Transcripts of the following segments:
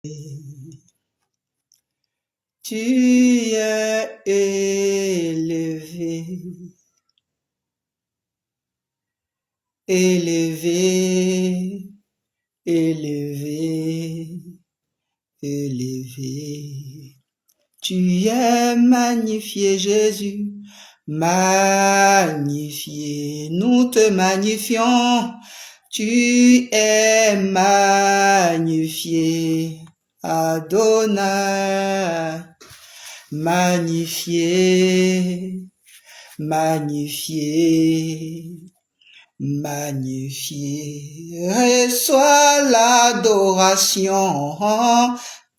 Tu es élevé, élevé, élevé, élevé. Tu es magnifié, Jésus, magnifié. Nous te magnifions. Tu es magnifié, Adonai. Magnifié, magnifié, magnifié. Reçois l'adoration,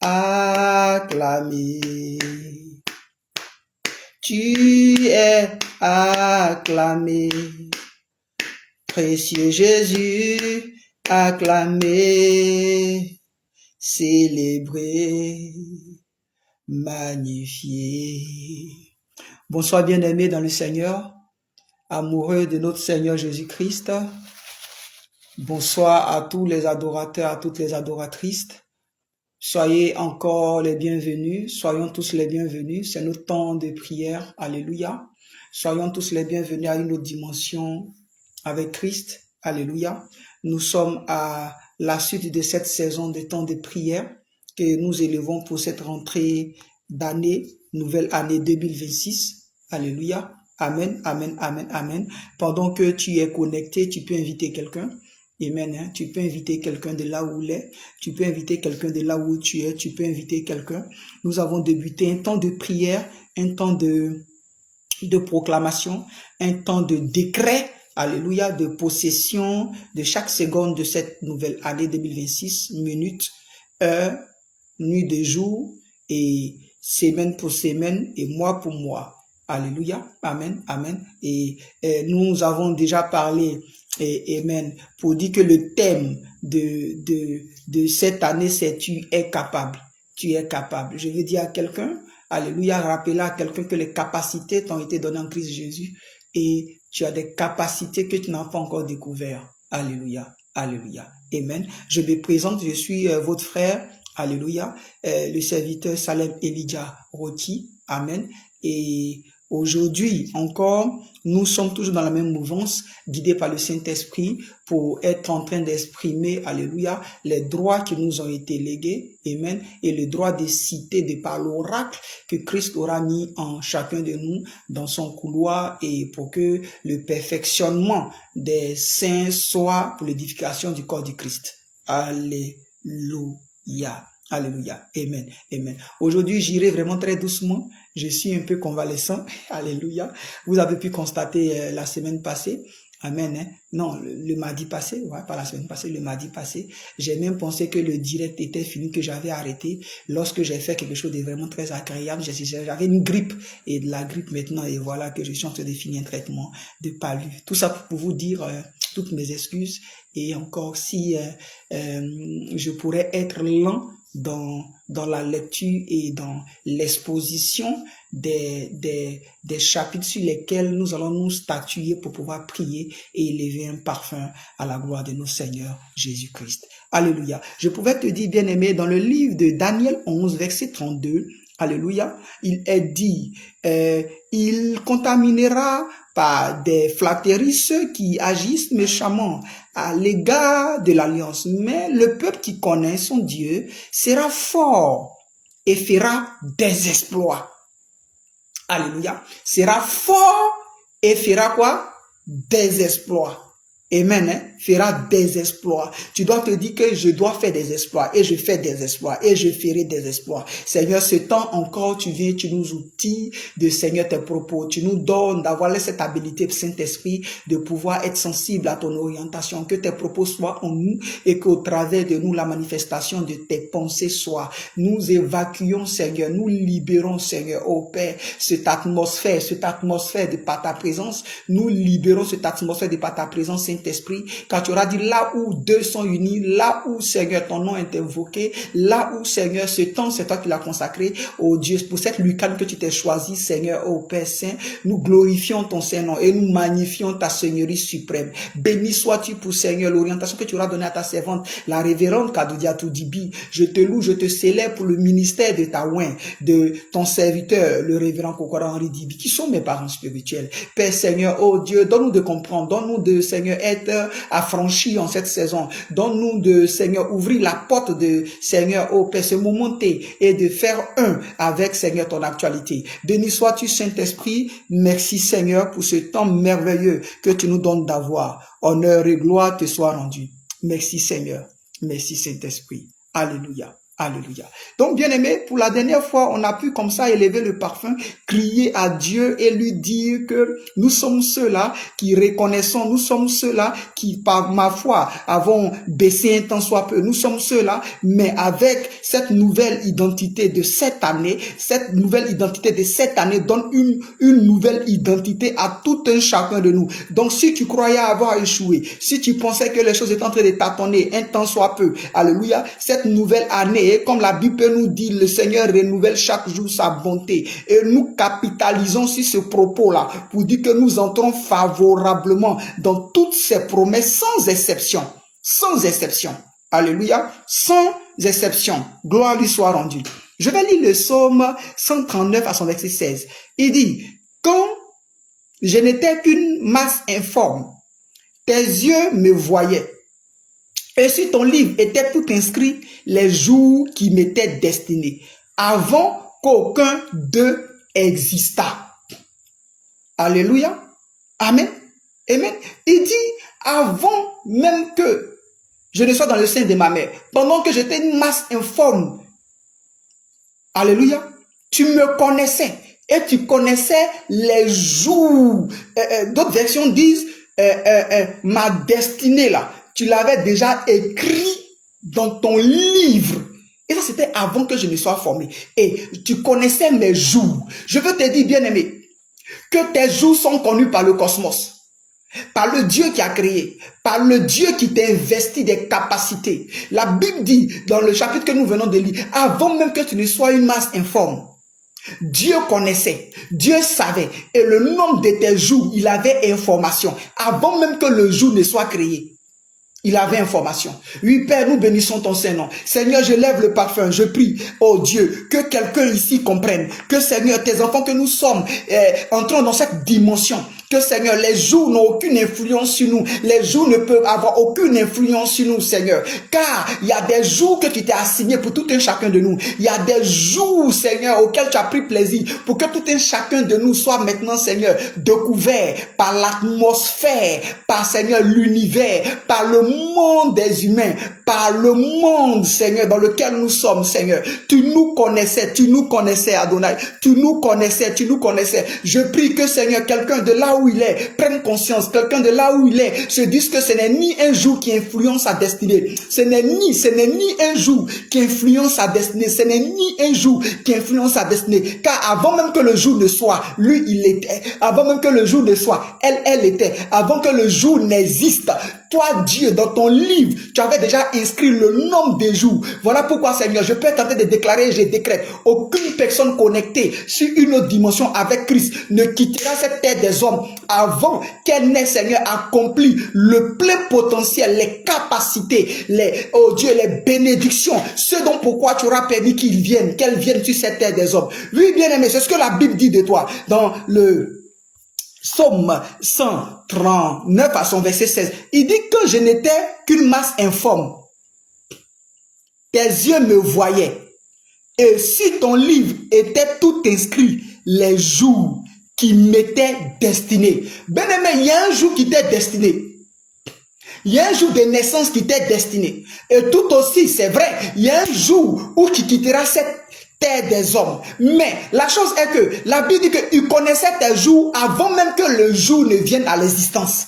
acclamé. Tu es acclamé, précieux Jésus, acclamé, célébré, magnifié. Bonsoir bien-aimés dans le Seigneur, amoureux de notre Seigneur Jésus-Christ. Bonsoir à tous les adorateurs, à toutes les adoratrices. Soyez encore les bienvenus, soyons tous les bienvenus. C'est notre temps de prière, alléluia. Soyons tous les bienvenus à une autre dimension avec Christ, alléluia. Nous sommes à la suite de cette saison de temps de prière que nous élevons pour cette rentrée d'année, nouvelle année 2026. Alléluia. Amen, amen, amen, amen. Pendant que tu es connecté, tu peux inviter quelqu'un. Amen. Hein? Tu peux inviter quelqu'un de là où il est. Tu peux inviter quelqu'un de là où tu es. Tu peux inviter quelqu'un. Nous avons débuté un temps de prière, un temps de proclamation, un temps de décret. Alléluia, de possession de chaque seconde de cette nouvelle année 2026, minutes, heures, nuit de jour et semaine pour semaine et mois pour mois. Alléluia, amen, amen. Et nous avons déjà parlé, amen, pour dire que le thème de cette année, c'est tu es capable. Tu es capable. Je veux dire à quelqu'un, alléluia, rappeler à quelqu'un que les capacités t'ont été données en Christ Jésus et tu as des capacités que tu n'as pas encore découvertes. Alléluia, alléluia, amen. Je me présente, je suis votre frère, alléluia, le serviteur Salem Elijah Roti, amen. Et aujourd'hui encore, nous sommes toujours dans la même mouvance, guidés par le Saint-Esprit pour être en train d'exprimer, alléluia, les droits qui nous ont été légués, amen, et le droit de citer de par l'oracle que Christ aura mis en chacun de nous dans son couloir et pour que le perfectionnement des saints soit pour l'édification du corps du Christ. Alléluia. Alléluia. Amen. Amen. Aujourd'hui, j'irai vraiment très doucement. Je suis un peu convalescent. Alléluia. Vous avez pu constater la semaine passée. Amen. Hein? Non, le mardi passé, ouais, pas la semaine passée, le mardi passé, j'ai même pensé que le direct était fini, que j'avais arrêté lorsque j'ai fait quelque chose de vraiment très agréable. J'avais une grippe et de la grippe maintenant et voilà que je suis en train de finir un traitement de palu. Tout ça pour vous dire toutes mes excuses et encore si je pourrais être lent dans la lecture et dans l'exposition des chapitres sur lesquels nous allons nous statuer pour pouvoir prier et élever un parfum à la gloire de notre Seigneur Jésus-Christ. Alléluia. Je pouvais te dire, bien-aimé, dans le livre de Daniel 11, verset 32, alléluia, il est dit, il contaminera par des flatteries ceux qui agissent méchamment à l'égard de l'alliance. Mais le peuple qui connaît son Dieu sera fort et fera des exploits. Alléluia. Sera fort et fera quoi? Des exploits. Amen, hein? Fera des exploits. Tu dois te dire que je dois faire des exploits et je fais des exploits et je ferai des exploits. Seigneur, ce temps encore, tu viens, tu nous outils de Seigneur tes propos. Tu nous donnes d'avoir cette habilité, Saint-Esprit, de pouvoir être sensible à ton orientation, que tes propos soient en nous et qu'au travers de nous, la manifestation de tes pensées soit. Nous évacuons, Seigneur, nous libérons, Seigneur, ô Père, cette atmosphère de par ta présence. Nous libérons cette atmosphère de par ta présence, Saint Saint-Esprit, car tu auras dit là où deux sont unis, là où, Seigneur, ton nom est invoqué, là où, Seigneur, ce temps, c'est toi qui l'as consacré, oh Dieu, pour cette lucane que tu t'es choisi, Seigneur, oh Père Saint, nous glorifions ton Saint-Nom et nous magnifions ta Seigneurie suprême. Béni sois-tu pour, Seigneur, l'orientation que tu auras donnée à ta servante, la révérende Kadoudiatou Dibi. Je te loue, je te célèbre pour le ministère de ta ouin, de ton serviteur, le révérend Kokora Henri Dibi, qui sont mes parents spirituels. Père Seigneur, oh Dieu, donne-nous de comprendre, donne-nous de, Seigneur, être affranchis en cette saison. Donne-nous de, Seigneur, ouvrir la porte de, Seigneur, oh Père, ce moment et de faire un avec, Seigneur, ton actualité. Béni sois-tu, Saint-Esprit. Merci, Seigneur, pour ce temps merveilleux que tu nous donnes d'avoir. Honneur et gloire te soient rendus. Merci, Seigneur. Merci, Saint-Esprit. Alléluia. Alléluia. Donc, bien-aimé, pour la dernière fois, on a pu comme ça élever le parfum, crier à Dieu et lui dire que nous sommes ceux-là qui reconnaissons, nous sommes ceux-là qui, par ma foi, avons baissé un tant soit peu. Nous sommes ceux-là, mais avec cette nouvelle identité de cette année, cette nouvelle identité de cette année donne une nouvelle identité à tout un chacun de nous. Donc, si tu croyais avoir échoué, si tu pensais que les choses étaient en train de tâtonner un tant soit peu, alléluia, cette nouvelle année, et comme la Bible nous dit, le Seigneur renouvelle chaque jour sa bonté. Et nous capitalisons sur ce propos-là pour dire que nous entrons favorablement dans toutes ces promesses sans exception. Sans exception. Alléluia. Sans exception. Gloire lui soit rendue. Je vais lire le psaume 139 à son verset 16. Il dit, quand je n'étais qu'une masse informe, tes yeux me voyaient. Et sur ton livre était tout inscrit les jours qui m'étaient destinés, avant qu'aucun d'eux existât. Alléluia. Amen. Amen. Il dit, avant même que je ne sois dans le sein de ma mère, pendant que j'étais une masse informe, alléluia, tu me connaissais et tu connaissais les jours. D'autres versions disent, ma destinée là. Tu l'avais déjà écrit dans ton livre. Et ça, c'était avant que je ne sois formé. Et tu connaissais mes jours. Je veux te dire, bien-aimé, que tes jours sont connus par le cosmos, par le Dieu qui a créé, par le Dieu qui t'a investi des capacités. La Bible dit, dans le chapitre que nous venons de lire, avant même que tu ne sois une masse informe, Dieu connaissait, Dieu savait, et le nombre de tes jours, il avait information, avant même que le jour ne soit créé. Il avait information. Oui, Père, nous bénissons ton Saint-Nom. Seigneur, je lève le parfum. Je prie, oh Dieu, que quelqu'un ici comprenne que, Seigneur, tes enfants que nous sommes, entrons dans cette dimension. Que, Seigneur, les jours n'ont aucune influence sur nous. Les jours ne peuvent avoir aucune influence sur nous, Seigneur. Car il y a des jours que tu t'es assigné pour tout un chacun de nous. Il y a des jours, Seigneur, auxquels tu as pris plaisir pour que tout un chacun de nous soit maintenant, Seigneur, découvert par l'atmosphère, par, Seigneur, l'univers, par le monde des humains, par le monde, Seigneur, dans lequel nous sommes, Seigneur. Tu nous connaissais, Adonai. Tu nous connaissais. Je prie que, Seigneur, quelqu'un de là où il est, prenne conscience, quelqu'un de là où il est, se dise que ce n'est ni un jour qui influence sa destinée, ce n'est ni un jour qui influence sa destinée, ce n'est ni un jour qui influence sa destinée, car avant même que le jour ne soit, lui il était, avant même que le jour ne soit, elle était, avant que le jour n'existe, toi Dieu, dans ton livre, tu avais déjà inscrit le nombre des jours. Voilà pourquoi, Seigneur, je peux tenter de déclarer, je décrète, aucune personne connectée sur une autre dimension avec Christ ne quittera cette terre des hommes avant qu'elle n'ait, Seigneur, accompli le plein potentiel, les capacités, oh Dieu, les bénédictions, ce dont pourquoi tu auras permis qu'elles viennent sur cette terre des hommes. Oui, bien-aimé, c'est ce que la Bible dit de toi dans le Psaume 139 à son verset 16. Il dit que je n'étais qu'une masse informe. Tes yeux me voyaient. Et si ton livre était tout inscrit, les jours qui m'étaient destinés. Bien-aimé, il y a un jour qui t'est destiné. Il y a un jour de naissance qui t'est destiné. Et tout aussi, c'est vrai, il y a un jour où tu quitteras cette terre des hommes. Mais la chose est que la Bible dit qu'il connaissait tes jours avant même que le jour ne vienne à l'existence.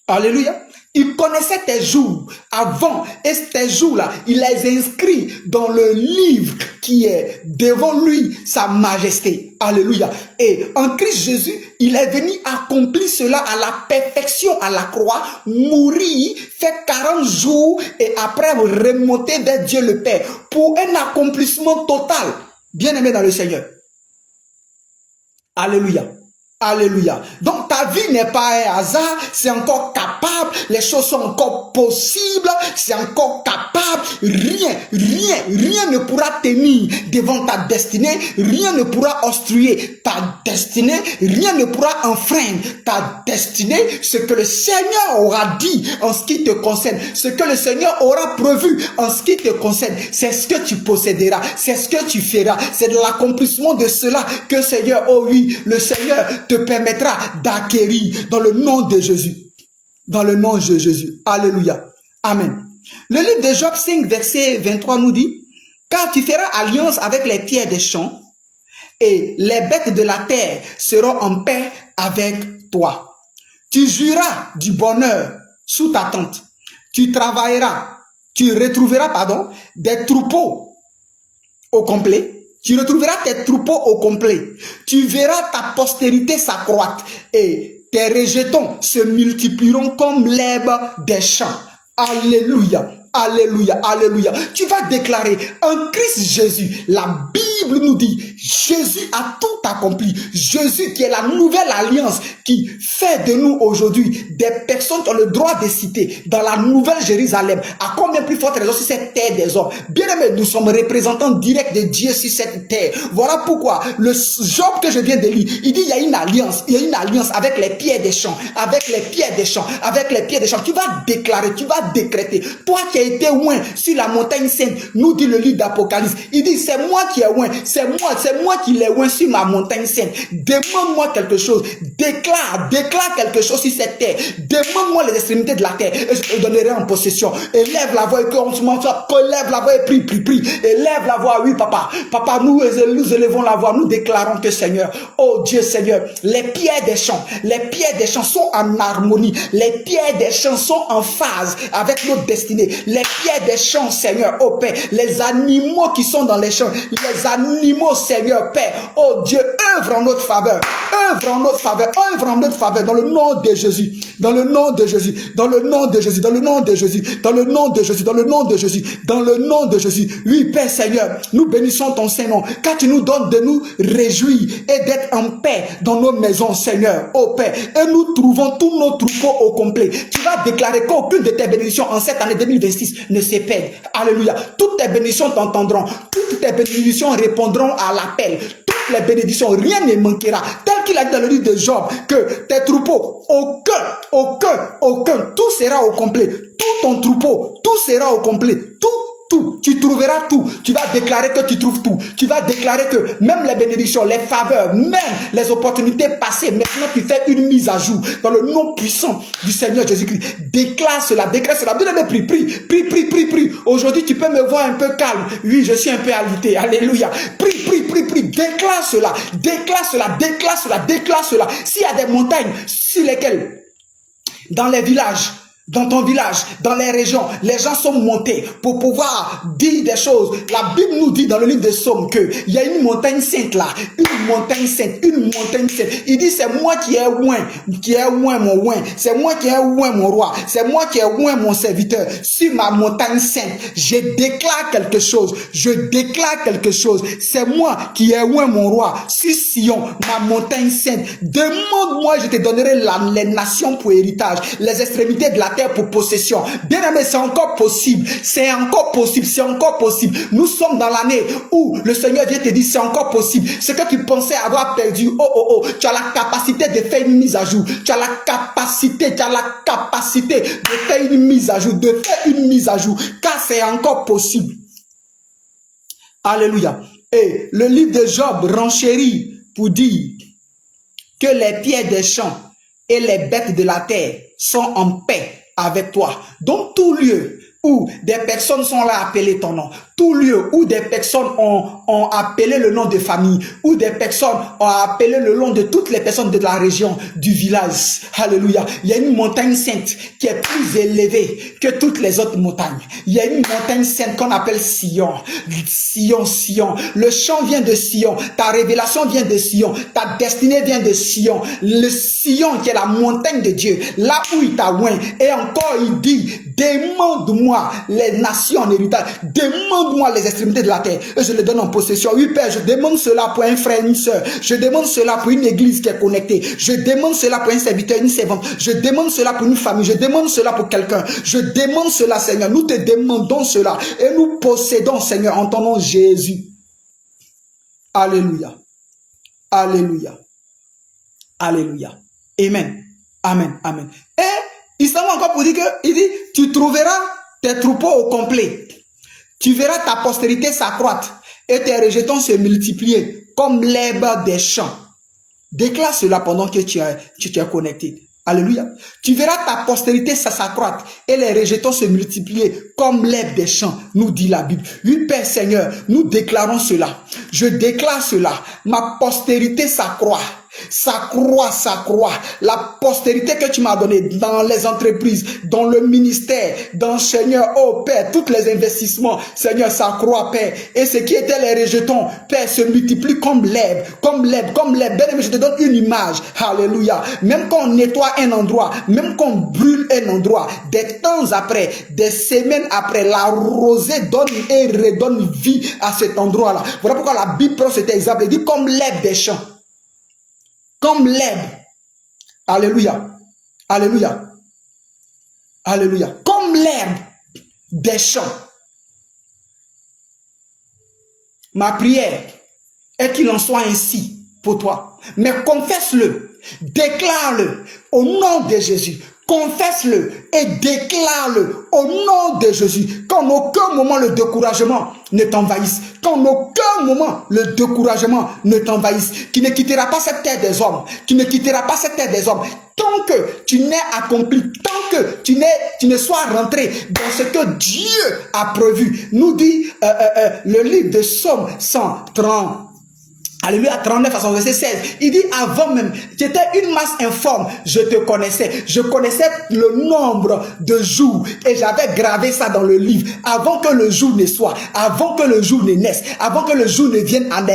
Alléluia. Il connaissait tes jours avant et tes jours-là, il les inscrit dans le livre qui est devant lui, sa majesté. Alléluia. Et en Christ Jésus, il est venu accomplir cela à la perfection à la croix, mourir, faire 40 jours et après remonter vers Dieu le Père pour un accomplissement total. Bien-aimé dans le Seigneur. Alléluia. Alléluia. Donc ta vie n'est pas un hasard, c'est encore capable, les choses sont encore possibles, c'est encore capable, rien ne pourra tenir devant ta destinée, rien ne pourra obstruer ta destinée, rien ne pourra enfreindre ta destinée, ce que le Seigneur aura dit en ce qui te concerne, ce que le Seigneur aura prévu en ce qui te concerne, c'est ce que tu posséderas, c'est ce que tu feras, c'est de l'accomplissement de cela que Seigneur, oh oui, le Seigneur te permettra d'acquérir dans le nom de Jésus. Dans le nom de Jésus. Alléluia. Amen. Le livre de Job 5, verset 23 nous dit, car tu feras alliance avec les pierres des champs et les bêtes de la terre seront en paix avec toi. Tu jouiras du bonheur sous ta tente. Tu retrouveras des troupeaux au complet. Tu retrouveras tes troupeaux au complet. Tu verras ta postérité s'accroître et tes rejetons se multiplieront comme l'herbe des champs. Alléluia. Alléluia, alléluia. Tu vas déclarer en Christ Jésus. La Bible nous dit, Jésus a tout accompli. Jésus qui est la nouvelle alliance qui fait de nous aujourd'hui des personnes qui ont le droit de citer dans la nouvelle Jérusalem. À combien plus forte raison sur cette terre des hommes. Bien aimé, nous sommes représentants directs de Dieu sur cette terre. Voilà pourquoi le Job que je viens de lire, il dit il y a une alliance avec les pierres des champs, avec les pierres des champs, avec les pierres des champs. Tu vas déclarer, tu vas décréter. Toi qui as été loin sur la montagne sainte, nous dit le livre d'Apocalypse. Il dit c'est moi qui ai loin, c'est moi qui l'ai loin sur ma montagne sainte. Demande-moi quelque chose, déclare quelque chose sur cette terre. Demande-moi les extrémités de la terre et je te donnerai en possession. Élève la voix et élève la voix et prie. Élève la voix, oui papa. Papa, nous élevons la voix, nous déclarons que Seigneur, oh Dieu Seigneur, les pierres des champs sont en harmonie. Les pierres des champs sont en phase avec notre destinée. Les pierres des champs, Seigneur, oh Père, les animaux qui sont dans les champs, les animaux, Seigneur, Père, oh Dieu, œuvre en notre faveur, dans le nom de Jésus, dans le nom de Jésus, dans le nom de Jésus, dans le nom de Jésus, dans le nom de Jésus, dans le nom de Jésus, dans le nom de Jésus. Oui, Père Seigneur, nous bénissons ton Saint-Nom, car tu nous donnes de nous réjouir et d'être en paix dans nos maisons, Seigneur, oh Père, et nous trouvons tous nos troupeaux au complet. Tu vas déclarer qu'aucune de tes bénédictions en cette année 2026 ne se perd. Alléluia. Toutes tes bénédictions t'entendront. Toutes tes bénédictions répondront à l'appel. Toutes les bénédictions, rien ne manquera. Tel qu'il a dit dans le livre de Job, que tes troupeaux, aucun, tout sera au complet. Tout ton troupeau, tout sera au complet. Tout. Tu trouveras tout. Tu vas déclarer que tu trouves tout. Tu vas déclarer que même les bénédictions, les faveurs, même les opportunités passées, maintenant tu fais une mise à jour dans le nom puissant du Seigneur Jésus-Christ. Déclare cela. Bien aimé, prie. Aujourd'hui, tu peux me voir un peu calme. Oui, je suis un peu alité. Alléluia. Prie. Déclare cela. S'il y a des montagnes sur lesquelles, dans les villages, dans ton village, dans les régions, les gens sont montés pour pouvoir dire des choses. La Bible nous dit dans le livre de Psaumes qu'il y a une montagne sainte là, une montagne sainte. Il dit c'est moi qui ai oint mon oint, c'est moi qui ai oint mon roi, c'est moi qui ai oint mon serviteur. Sur ma montagne sainte, je déclare quelque chose, c'est moi qui ai oint mon roi. Sur Sion, ma montagne sainte, demande-moi, je te donnerai les nations pour héritage, les extrémités de la terre pour possession. Bien aimé, c'est encore possible. Nous sommes dans l'année où le Seigneur vient te dire c'est encore possible. Ce que tu pensais avoir perdu, tu as la capacité de faire une mise à jour. Tu as la capacité de faire une mise à jour, car c'est encore possible. Alléluia. Et le livre de Job renchérit pour dire que les pierres des champs et les bêtes de la terre sont en paix avec toi. Donc tout lieu où des personnes sont là à appeler ton nom, tout lieu où des personnes ont appelé le nom de famille, où des personnes ont appelé le nom de toutes les personnes de la région, du village. Alléluia. Il y a une montagne sainte qui est plus élevée que toutes les autres montagnes. Il y a une montagne sainte qu'on appelle Sion. Sion, Sion. Le chant vient de Sion. Ta révélation vient de Sion. Ta destinée vient de Sion. Le Sion qui est la montagne de Dieu. Là où il t'a oint. Et encore il dit, demande-moi les nations en héritage, demande-moi les extrémités de la terre et je les donne en possession. Oui Père, je demande cela pour un frère, une soeur, je demande cela pour une église qui est connectée, je demande cela pour un serviteur, une servante, je demande cela pour une famille, je demande cela pour quelqu'un, je demande cela Seigneur, nous te demandons cela et nous possédons Seigneur en ton nom Jésus. Alléluia, alléluia, alléluia, amen, amen, amen. Et il s'en va encore pour dire que, il dit, tu trouveras tes troupeaux au complet. Tu verras ta postérité s'accroître et tes rejetons se multiplier comme l'herbe des champs. Déclare cela pendant que tu es connecté. Alléluia. Tu verras ta postérité s'accroître et les rejetons se multiplier comme l'herbe des champs, nous dit la Bible. Oui, Père Seigneur, nous déclarons cela. Je déclare cela. Ma postérité s'accroît. S'accroît. La postérité que tu m'as donnée dans les entreprises, dans le ministère, dans Seigneur, oh Père, tous les investissements, Seigneur, s'accroît, Père. Et ce qui était les rejetons, Père, se multiplie comme l'herbe, comme l'herbe, comme l'herbe. Bien-aimé, je te donne une image. Alléluia. Même quand on nettoie un endroit, même quand on brûle un endroit, des temps après, des semaines après, la rosée donne et redonne vie à cet endroit-là. Voilà pourquoi la Bible prend cet exemple. Elle dit comme l'herbe des champs. Comme l'herbe. Alléluia. Alléluia. Alléluia. Comme l'herbe des champs. Ma prière est qu'il en soit ainsi pour toi. Mais confesse-le. Déclare-le au nom de Jésus. Confesse-le et déclare-le au nom de Jésus. Qu'en aucun moment le découragement ne t'envahisse. Qu'en aucun moment le découragement ne t'envahisse. Qui ne quittera pas cette terre des hommes. Qui ne quittera pas cette terre des hommes. Tant que tu n'es accompli, tant que tu ne sois rentré dans ce que Dieu a prévu. Nous dit le livre de Psaume 130. Alléluia, 39 à son verset 16. Il dit avant même, j'étais une masse informe, je te connaissais. Je connaissais le nombre de jours et j'avais gravé ça dans le livre avant que le jour ne soit, avant que le jour ne naisse, avant que le jour ne vienne à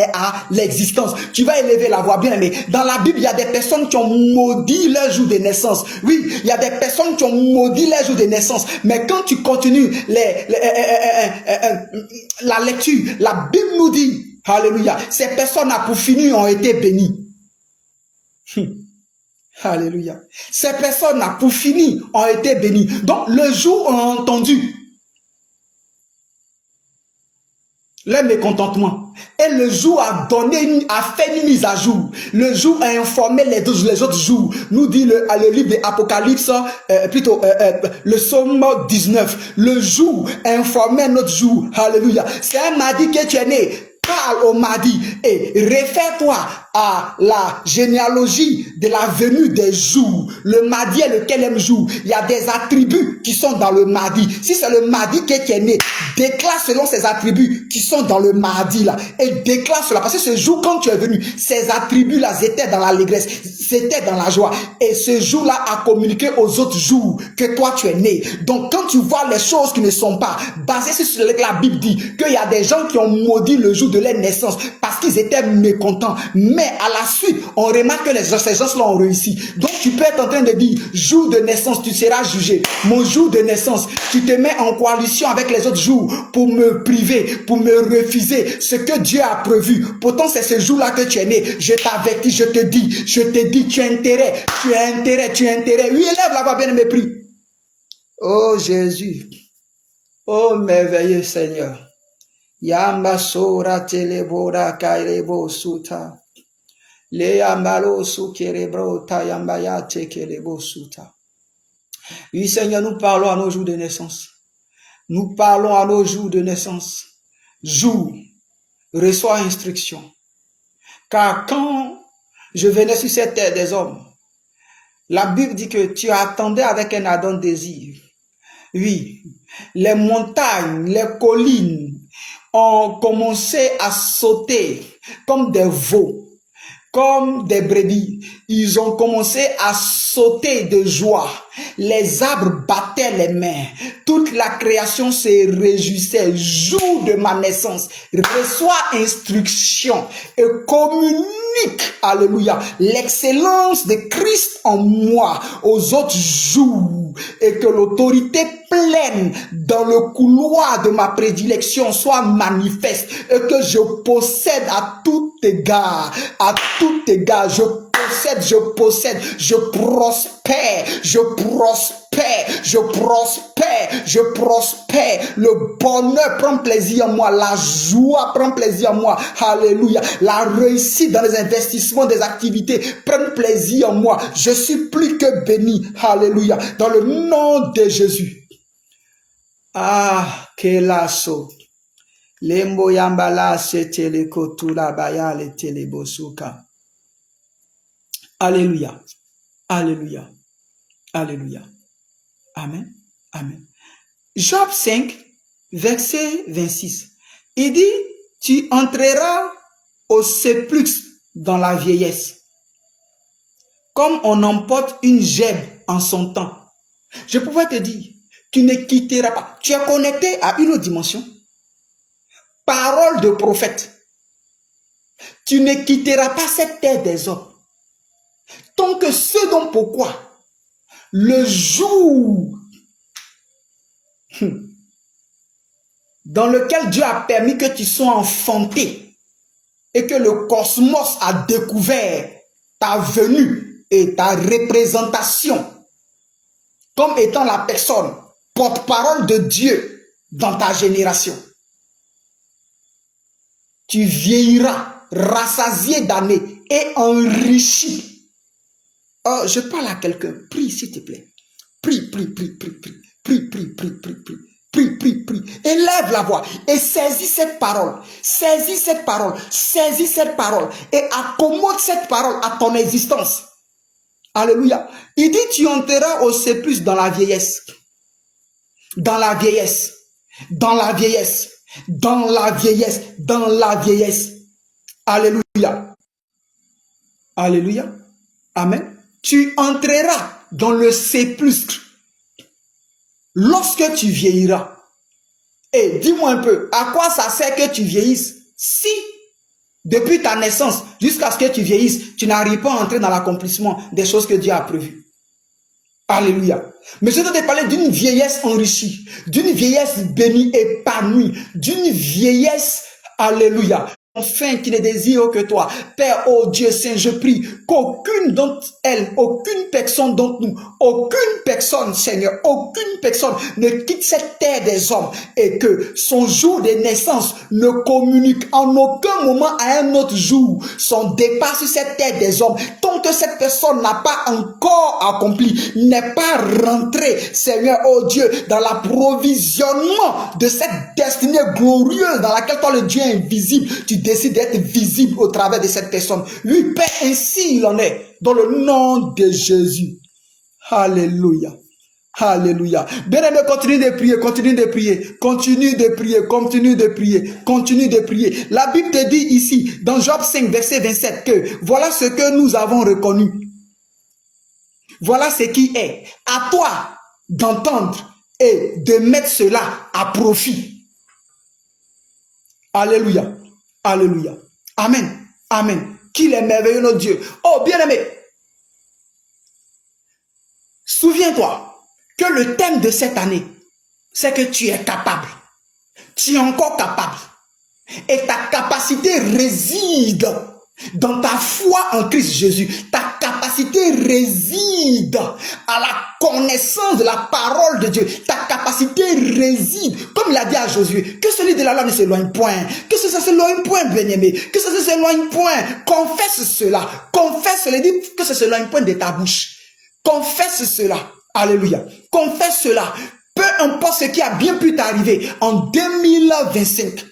l'existence. Tu vas élever la voix, bien aimé. Dans la Bible, il y a des personnes qui ont maudit leur jour de naissance. Oui, il y a des personnes qui ont maudit leur jour de naissance. Mais quand tu continues la lecture, la Bible nous dit, alléluia. Ces personnes à pour finir ont été bénies. Alléluia. Ces personnes à pour finir ont été bénies. Donc le jour ont entendu leur mécontentement. Et le jour a fait une mise à jour. Le jour a informé les autres jours. Nous dit le livre de l'Apocalypse, le psaume 19. Le jour a informé notre jour. Alléluia. C'est un mardi que tu es né. Parle au mardi et réfère-toi à la généalogie de la venue des jours. Le mardi est le quatrième jour. Il y a des attributs qui sont dans le mardi. Si c'est le mardi qui est né, déclare selon ces attributs qui sont dans le mardi là. Et déclare cela. Parce que ce jour, quand tu es venu, ces attributs-là étaient dans l'allégresse, c'était dans la joie. Et ce jour-là a communiqué aux autres jours que toi tu es né. Donc quand tu vois les choses qui ne sont pas basées sur ce que la Bible dit, qu'il y a des gens qui ont maudit le jour de leur naissance parce qu'ils étaient mécontents. Mais à la suite, on remarque que ces gens-là ont réussi. Donc tu peux être en train de dire, jour de naissance, tu seras jugé. Mon jour de naissance, tu te mets en coalition avec les autres jours pour me priver, pour me refuser ce que Dieu a prévu. Pourtant, c'est ce jour-là que tu es né. Je t'avertis, je te dis, tu as intérêt. Oui, élève la voix, bien aimé, prie. Oh Jésus, oh merveilleux Seigneur. Yamba sora telebora kairebo suta. Le yambalo sukerebro tayambaya tekelebo suta. Oui, Seigneur, nous parlons à nos jours de naissance. Nous parlons à nos jours de naissance. Jour, reçois instruction. Car quand je venais sur cette terre des hommes, la Bible dit que tu attendais avec un ardent désir. Oui, les montagnes, les collines ont commencé à sauter comme des veaux, comme des brebis. Ils ont commencé à sauter de joie. Les arbres battaient les mains. Toute la création se réjouissait. Jour de ma naissance, reçois instruction et communique, alléluia, l'excellence de Christ en moi aux autres jours, et que l'autorité pleine dans le couloir de ma prédilection soit manifeste, et que je possède à tout égard, je possède, je prospère, le bonheur prend plaisir en moi, la joie prend plaisir en moi, alléluia, la réussite dans les investissements, des activités prend plaisir en moi, je suis plus que béni, alléluia, dans le nom de Jésus. Ah, que lasso. Lembo yambala setele kotula baya le telebosuka. Alléluia. Alléluia. Alléluia. Amen. Amen. Job 5, verset 26. Il dit, tu entreras au sépulcre dans la vieillesse, comme on emporte une gemme en son temps. Je pouvais te dire, tu ne quitteras pas. Tu es connecté à une autre dimension. Parole de prophète. Tu ne quitteras pas cette terre des hommes. Tant que ce dont pourquoi le jour dans lequel Dieu a permis que tu sois enfanté et que le cosmos a découvert ta venue et ta représentation comme étant la personne porte-parole de Dieu dans ta génération. Tu vieilliras rassasié d'années et enrichi. Oh, je parle à quelqu'un. Prie, s'il te plaît. Prie. Prie. Élève la voix et saisis cette parole. Saisis cette parole et accommode cette parole à ton existence. Alléluia. Il dit, tu entreras au sépulcre dans la vieillesse. Dans la vieillesse. Alléluia. Alléluia. Amen. Tu entreras dans le sépulcre lorsque tu vieilliras. Et dis-moi un peu, à quoi ça sert que tu vieillisses si depuis ta naissance jusqu'à ce que tu vieillisses, tu n'arrives pas à entrer dans l'accomplissement des choses que Dieu a prévues? Alléluia. Mais je dois te parler d'une vieillesse enrichie, d'une vieillesse bénie, épanouie, d'une vieillesse, alléluia, enfin qui ne désire que toi. Père, oh Dieu Saint, je prie qu'aucune d'entre elles, aucune personne d'entre nous, aucune personne, Seigneur, aucune personne ne quitte cette terre des hommes et que son jour de naissance ne communique en aucun moment à un autre jour son départ sur cette terre des hommes. Tant que cette personne n'a pas encore accompli, n'est pas rentrée, Seigneur, oh Dieu, dans l'approvisionnement de cette destinée glorieuse dans laquelle toi, le Dieu invisible, tu décides d'être visible au travers de cette personne. Oui, Père, ainsi il en est, dans le nom de Jésus. Alléluia. Alléluia. Bien-aimé, continue de prier, continue de prier, continue de prier, continue de prier, continue de prier. La Bible te dit ici, dans Job 5, verset 27, que voilà ce que nous avons reconnu. Voilà ce qui est. À toi d'entendre et de mettre cela à profit. Alléluia. Alléluia. Amen. Amen. Qu'il est merveilleux notre Dieu. Oh, bien-aimé. Souviens-toi que le thème de cette année, c'est que tu es capable. Tu es encore capable. Et ta capacité réside dans ta foi en Christ Jésus. Ta capacité réside à la connaissance de la parole de Dieu. Ta capacité réside, comme il a dit à Josué, que celui de la loi ne s'éloigne point. Que ça ne s'éloigne point, bien-aimé. Que ça ne s'éloigne point. Confesse cela. Confesse cela. Dis que ça ne s'éloigne point de ta bouche. Confesse cela. Alléluia. Confesse cela. Peu importe ce qui a bien pu t'arriver en 2025.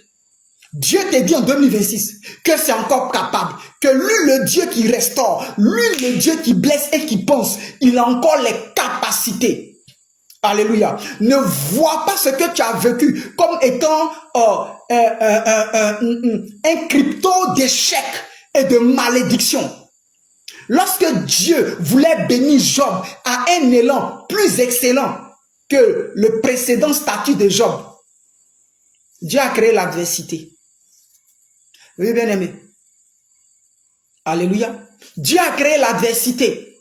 Dieu te dit en 2026 que c'est encore capable, que lui, le Dieu qui restaure, lui, le Dieu qui blesse et qui pense, il a encore les capacités. Alléluia. Ne vois pas ce que tu as vécu comme étant un crypto d'échec et de malédiction. Lorsque Dieu voulait bénir Job à un élan plus excellent que le précédent statut de Job, Dieu a créé l'adversité. Oui, bien aimé. Alléluia. Dieu a créé l'adversité.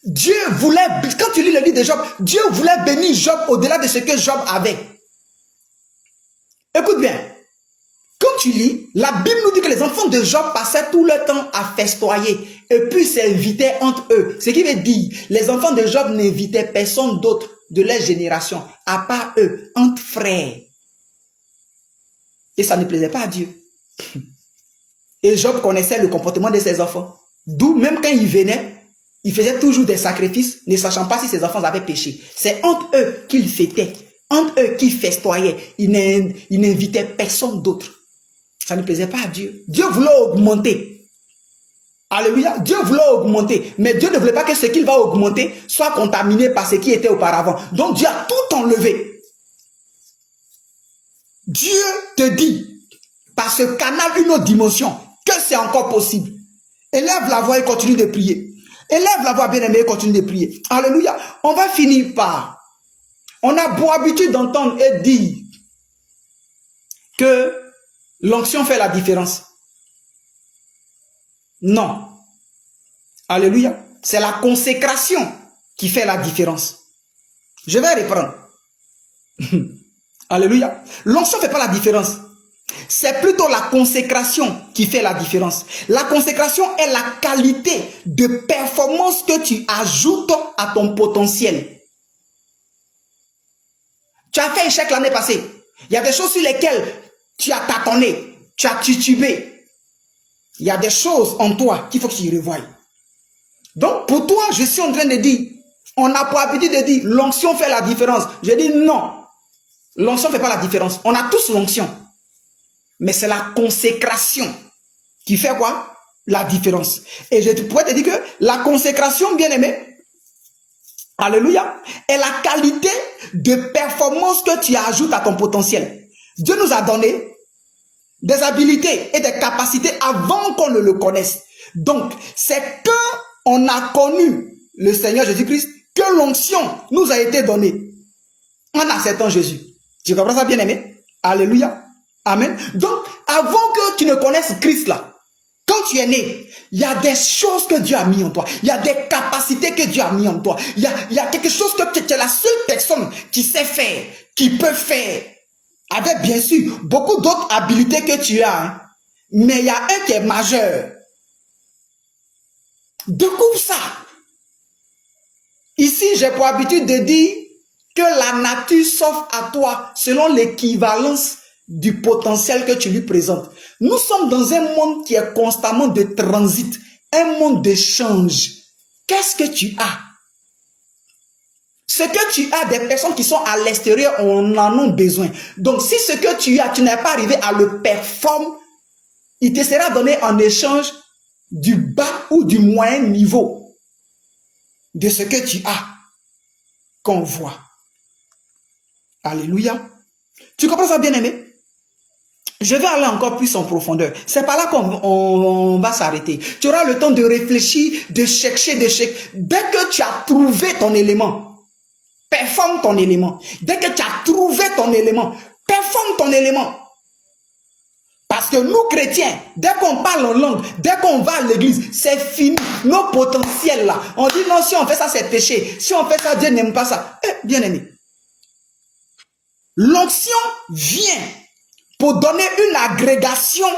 Dieu voulait, quand tu lis le livre de Job, Dieu voulait bénir Job au-delà de ce que Job avait. Écoute bien. Quand tu lis, la Bible nous dit que les enfants de Job passaient tout le temps à festoyer et puis s'invitaient entre eux. Ce qui veut dire, les enfants de Job n'invitaient personne d'autre de leur génération, à part eux, entre frères. Et ça ne plaisait pas à Dieu. Et Job connaissait le comportement de ses enfants. D'où, même quand il venait, il faisait toujours des sacrifices, ne sachant pas si ses enfants avaient péché. C'est entre eux qu'il fêtait, entre eux qu'il festoyait. Il n'invitait personne d'autre. Ça ne plaisait pas à Dieu. Dieu voulait augmenter. Alléluia. Dieu voulait augmenter. Mais Dieu ne voulait pas que ce qu'il va augmenter soit contaminé par ce qui était auparavant. Donc Dieu a tout enlevé. Dieu te dit, par ce canal, une autre dimension, que c'est encore possible. Élève la voix et continue de prier. Élève la voix, bien-aimé, et continue de prier. Alléluia. On va finir par... On a pour habitude d'entendre et dire que l'onction fait la différence. Non. Alléluia. C'est la consécration qui fait la différence. Je vais reprendre. Alléluia. L'onction ne fait pas la différence. C'est plutôt la consécration qui fait la différence. La consécration est la qualité de performance que tu ajoutes à ton potentiel. Tu as fait échec l'année passée. Il y a des choses sur lesquelles tu as tâtonné, tu as titubé. Il y a des choses en toi qu'il faut que tu y revoies. Donc pour toi, je suis en train de dire, on n'a pas habitude de dire, l'onction fait la différence. Je dis non. L'onction ne fait pas la différence. On a tous l'onction. Mais c'est la consécration qui fait quoi? La différence. Et je pourrais te dire que la consécration, bien aimé, alléluia, est la qualité de performance que tu ajoutes à ton potentiel. Dieu nous a donné des habilités et des capacités avant qu'on ne le connaisse. Donc, c'est quand on a connu le Seigneur Jésus-Christ que l'onction nous a été donnée en acceptant Jésus. Tu comprends ça, bien aimé? Alléluia. Amen. Donc, avant que tu ne connaisses Christ là, quand tu es né, il y a des choses que Dieu a mis en toi. Il y a des capacités que Dieu a mis en toi. Il y a quelque chose que tu es la seule personne qui sait faire, qui peut faire. Avec bien sûr beaucoup d'autres habilités que tu as. Hein. Mais il y a un qui est majeur. Découvre ça. Ici, j'ai pour habitude de dire que la nature s'offre à toi selon l'équivalence du potentiel que tu lui présentes. Nous sommes dans un monde qui est constamment de transit, un monde d'échange. Qu'est-ce que tu as? Ce que tu as, des personnes qui sont à l'extérieur, on en a besoin. Donc, si ce que tu as, tu n'es pas arrivé à le performer, il te sera donné en échange du bas ou du moyen niveau de ce que tu as qu'on voit. Alléluia. Tu comprends ça, bien-aimé? Je vais aller encore plus en profondeur. C'est par là qu'on va s'arrêter. Tu auras le temps de réfléchir, de chercher, Dès que tu as trouvé ton élément, performe ton élément. Dès que tu as trouvé ton élément, performe ton élément. Parce que nous, chrétiens, dès qu'on parle en langue, dès qu'on va à l'église, c'est fini. Nos potentiels là. On dit non, si on fait ça, c'est péché. Si on fait ça, Dieu n'aime pas ça. Bien aimé. L'onction vient pour donner une agrégation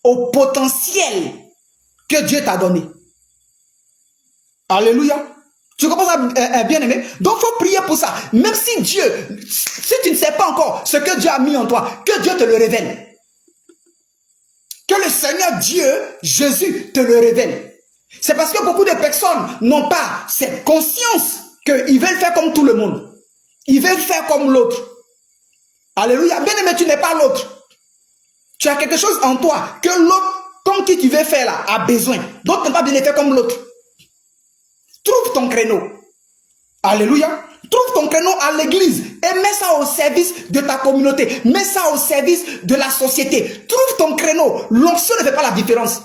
au potentiel que Dieu t'a donné. Alléluia. Tu comprends ça, bien aimé? Donc, il faut prier pour ça. Même si Dieu, si tu ne sais pas encore ce que Dieu a mis en toi, que Dieu te le révèle. Que le Seigneur Dieu, Jésus, te le révèle. C'est parce que beaucoup de personnes n'ont pas cette conscience qu'ils veulent faire comme tout le monde. Ils veulent faire comme l'autre. Alléluia. Bien aimé, tu n'es pas l'autre. Tu as quelque chose en toi que l'autre, comme qui tu veux faire là, a besoin. Donc, tu n'es pas bien fait comme l'autre. Trouve ton créneau. Alléluia. Trouve ton créneau à l'église et mets ça au service de ta communauté. Mets ça au service de la société. Trouve ton créneau. L'onction ne fait pas la différence.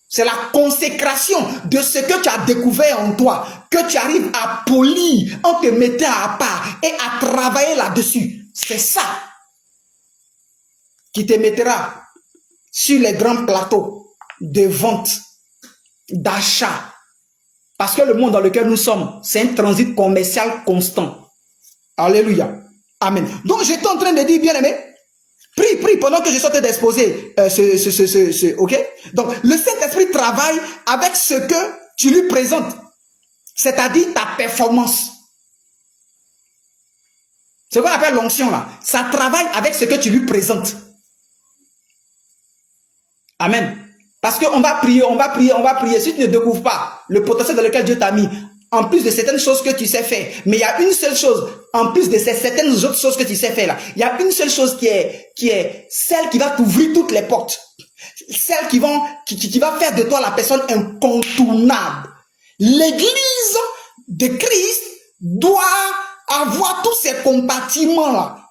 C'est la consécration de ce que tu as découvert en toi, que tu arrives à polir en te mettant à part et à travailler là-dessus. C'est ça qui te mettra sur les grands plateaux de vente, d'achat. Parce que le monde dans lequel nous sommes, c'est un transit commercial constant. Alléluia. Amen. Donc, j'étais en train de dire, bien-aimé, prie pendant que je suis en train d'exposer ok? Donc, le Saint-Esprit travaille avec ce que tu lui présentes, c'est-à-dire ta performance. C'est ce qu'on appelle l'onction là. Ça travaille avec ce que tu lui présentes. Amen. Parce qu'on va prier, on va prier. Si tu ne découvres pas le potentiel dans lequel Dieu t'a mis, en plus de certaines choses que tu sais faire, mais il y a une seule chose, en plus de ces certaines autres choses que tu sais faire là, il y a une seule chose qui est celle qui va t'ouvrir toutes les portes. Celle qui va faire de toi la personne incontournable. L'église de Christ doit avoir tous ces compartiments là.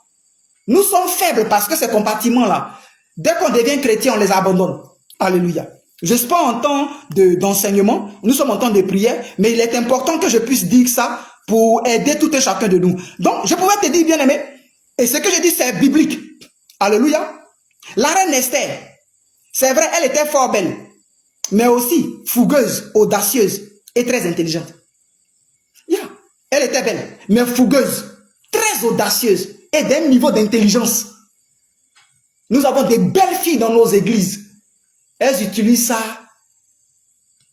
Nous sommes faibles parce que ces compartiments là, dès qu'on devient chrétien, on les abandonne. Alléluia. Je ne suis pas en temps d'enseignement, nous sommes en temps de prière, mais il est important que je puisse dire ça pour aider tout et chacun de nous. Donc, je pouvais te dire, bien aimé, et ce que je dis, c'est biblique. Alléluia. La reine Esther, c'est vrai, elle était fort belle, mais aussi fougueuse, audacieuse et très intelligente. Yeah. Elle était belle, mais fougueuse, très audacieuse et d'un niveau d'intelligence. Nous avons des belles filles dans nos églises. Elles utilisent ça.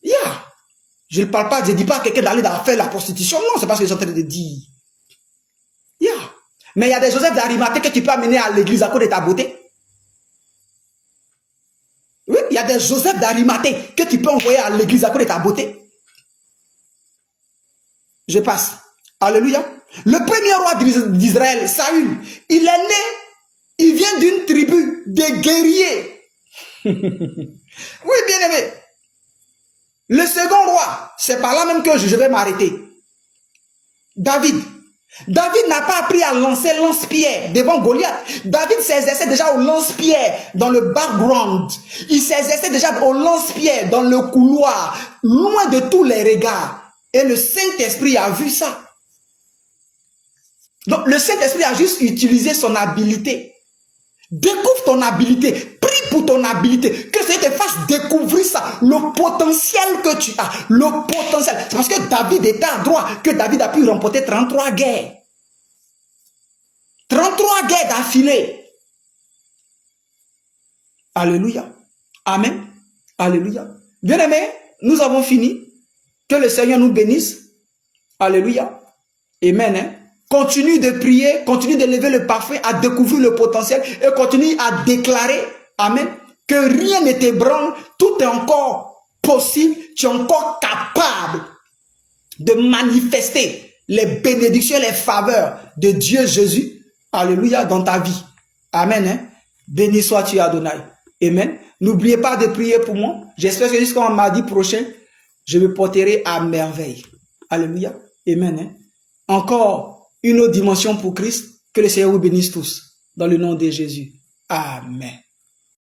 Yeah. Je ne parle pas, je ne dis pas à quelqu'un d'aller faire la prostitution. Non, c'est pas ce que je suis en train de dire. Yeah. Mais il y a des Joseph d'Arimathée que tu peux amener à l'église à cause de ta beauté. Oui, il y a des Joseph d'Arimathée que tu peux envoyer à l'église à cause de ta beauté. Je passe. Alléluia. Le premier roi d'Israël, Saül, il est né, il vient d'une tribu de guerriers. Oui, bien aimé. Le second roi, c'est par là même que je vais m'arrêter. David. David n'a pas appris à lancer lance-pierre devant Goliath. David s'exerçait déjà au lance-pierre dans le background. Il s'exerçait déjà au lance-pierre dans le couloir, loin de tous les regards. Et le Saint-Esprit a vu ça. Donc le Saint-Esprit a juste utilisé son habilité. Découvre ton habilité. Prie pour ton habilité. Que Dieu te fasse découvrir ça. Le potentiel que tu as. Le potentiel. C'est parce que David était à droit que David a pu remporter 33 guerres. 33 guerres d'affilée. Alléluia. Amen. Alléluia. Bien-aimés, nous avons fini. Que le Seigneur nous bénisse. Alléluia. Amen. Hein? Continue de prier, continue de lever le parfum, à découvrir le potentiel et continue à déclarer, amen, que rien ne t'ébranle, tout est encore possible, tu es encore capable de manifester les bénédictions, les faveurs de Dieu Jésus, alléluia, dans ta vie. Amen. Hein? Béni sois-tu Adonai. Amen. N'oubliez pas de prier pour moi. J'espère que jusqu'à mardi prochain, je me porterai à merveille. Alléluia. Amen. Hein? Encore une autre dimension pour Christ. Que le Seigneur vous bénisse tous. Dans le nom de Jésus. Amen.